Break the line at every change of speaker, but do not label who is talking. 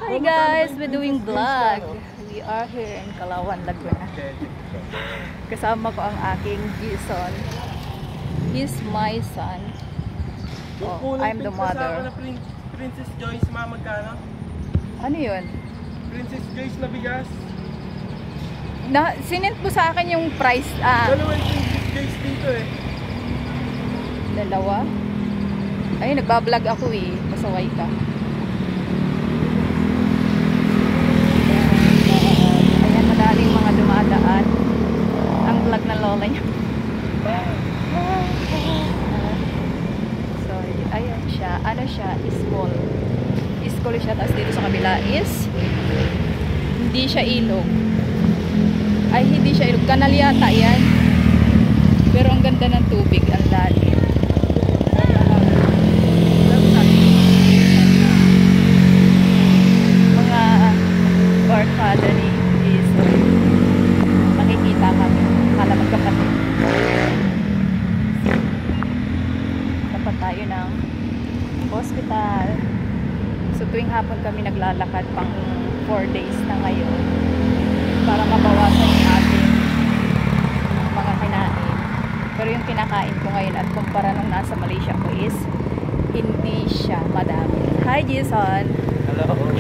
Hi guys, we're doing vlog. We are here in Kalawan, Laguna. Kasama ko ang aking Jason. He's my son. Oh, I'm the mother.
Princess Joyce, magkano?
Ano yun?
Princess Joyce na bigas.
Sinend po sa akin yung price.
Dalawang Princess Joyce dito eh.
Dalawa? Ay, nagbablog ako eh. Pasaway ka. Ayan, madaling mga dumadaan. Ang vlog ng lola niya. So, ayan siya. Ano siya? Iskol. Iskol siya. Tapos dito sa kabila is hindi siya ilog. Ay, hindi siya ilog. Kanal yata yan. Pero ang ganda ng tubig. Ang lalim. Barkada ni Jason. Nakikita kami. Kala magkapatid. Dapat tayo ng hospital. So tuwing hapon kami naglalakad pang 4 days na ngayon para mabawasan yung ating mga kinain. Pero yung kinakain ko ngayon at kumpara nung nasa Malaysia ko is hindi siya madami. Hi Jason!
Hello!